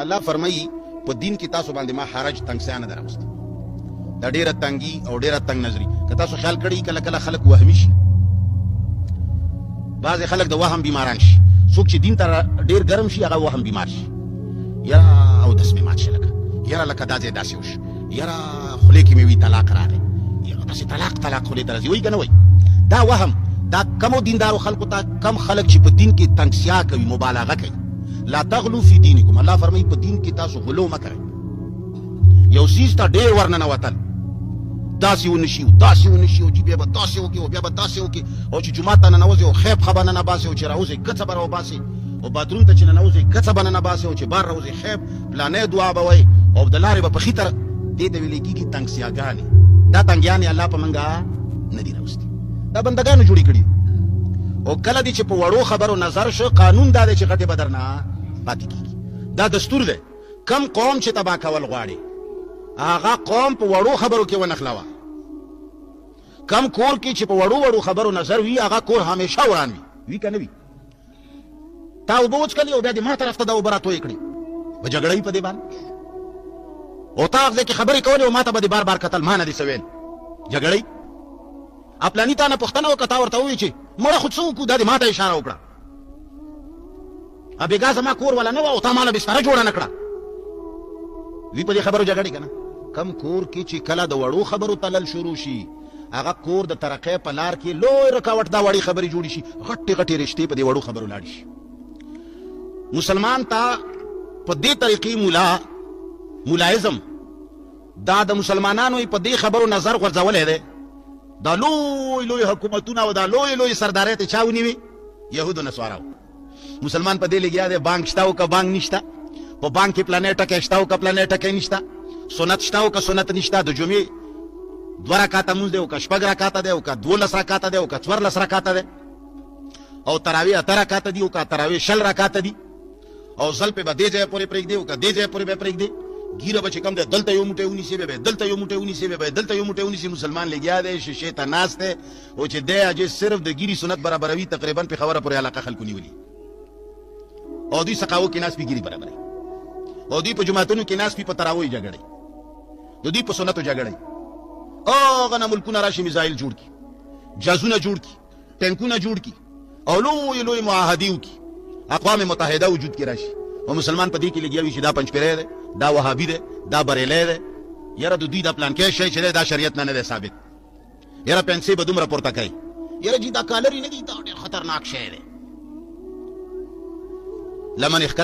الله فرمایي په دین کې تاسو باندې ما حرج تنګسیا نه دراوستي دا ډیره تنګي او ډیره تنګ نظری که تاسو خیال کړئ کله کله خلک وهمي شي بعضې خلک د وهم بیماران شي څوک چې دین ته ډیر ګرم شي هغه وهم بیمار شي یا اودس مې مات شي لکه یاره لکه دا ځای داسې وشي یاره خولې کې مې وي طلاق راغی یاره داسې طلاق خولې ته راځي وایي که نه وایي دا وهم دا کمو دیندارو خلکو ته کم خلک چې په دین کې تنګسیا کوي مبالغه کوي لا تغلو فی دینکم الله فرمایي په دین کې تاسو غلو مه کوئ یو څیز ته ډېر ورننوتل داسې ونشي او چې بیا به داسې وکړي او بیا به داسې وکړي او چې جومات ته ننوځي او خیب خبه ننباسي او چې راوځي ګڅه به راوباسي او باتروم ته چې ننوځي ګڅه به ننباسي او چې بار راوځي خیب پلانې دعا به وایي او د لارې به په ښي طرف دې ته ویلې کېږي تنګسیاګانې دا تنګیانې الله په منګه نه دي راوستي دا بندګانو جوړې کړي او کله دې چې په وړو خبرو نظر شو قانون دا دی چې غټې به درنه پاتې کېږي دا دستور دی کم قوم چې تباه کول غواړي هغه قوم په وړو خبرو کې ونښلوه کم کور کې چې په وړو خبرو نظر وي هغه کور همیشه وران وي که نه وي تا اوبه وڅکلې او بیا دې ما طرف ته دا اوبه راتویې کړې به جګړه وي په دې باندې او تا هغه ځای کې خبرې کولې او ما ته به دې بار بار کتل ما نه دې څه ویل جګړه وي پلاني تا نه پوښتنه وکړه تا ورته ووایي چې مړه خو څه وکړو دا دې ما ته اشاره وکړه بېګا زما کور والا نه وه او تا ما له بستره جوړه نه کړه وي په دې خبرو جګړې که نه کم کور کې چې کله د وړو خبرو تلل شروع شي هغه کور د ترقۍ په لار کې لوی رکاوټ دا وړې خبرې جوړې شي غټې رشتې په دې وړو خبرو لاړې شي مسلمان ته په دې طریقې ملایزم دا د مسلمانانو په دې خبرو نظر غورځولی دی دا لوی حکومتونه او دا لوی سردارۍ ته چا ونیوي یهودو نصاراو مسلمان په دې لګیا دی بانک شته او که بانک نشته په بانک کې پلانې ټکی شته او که پلانې ټکی نشته سنت شته او که سنت نشته د جمعې 2 رکعاته مونځ دی او که 6 رکعاته دی او که 12 رکعاته دی او که 14 رکعاته دی او تراویح 8 رکعاته دي او که تراویح 6 رکعاته دي او ځل په به دې ځای پورې پرېږدي او که دې ځای پورې به پرېږدي ګیره به چې کوم دی دلته یو موټی ونیسي بیا به دلته یو موټی ونیسي بیا به دلته یو موټی ونیسي مسلمان لګیا دی شیشې ته ناست دی او چې دی اجې صرف د ګیري سنت برابروي تقریبا په خبره پورې علاقه خلکو نیولي او دوی سقاو کې ناست پې ګیري برابروي او دوی په جوماتونو کې ناست پې په تراویح جګړئ د دوی په سنتو جګړئ هغه نه ملکونه راشي میزایل جوړ کړي جازونه جوړ کړي ټینکونه جوړ کړي او لوی معاهدې وکړي اقوام متحده وجود کې راشي او مسلمان په دې کې لګیا وي چې دا پنجپیری دی دا وهابي دی دا بریلی دی یاره د دوی دا پلان کې شی چې دی دا شریعت نه دی ثابت یاره پنسې به دومره پورته کوي یاره جي دا کالري نه دي دا ډېر خطرناک شی دی لمن اخکته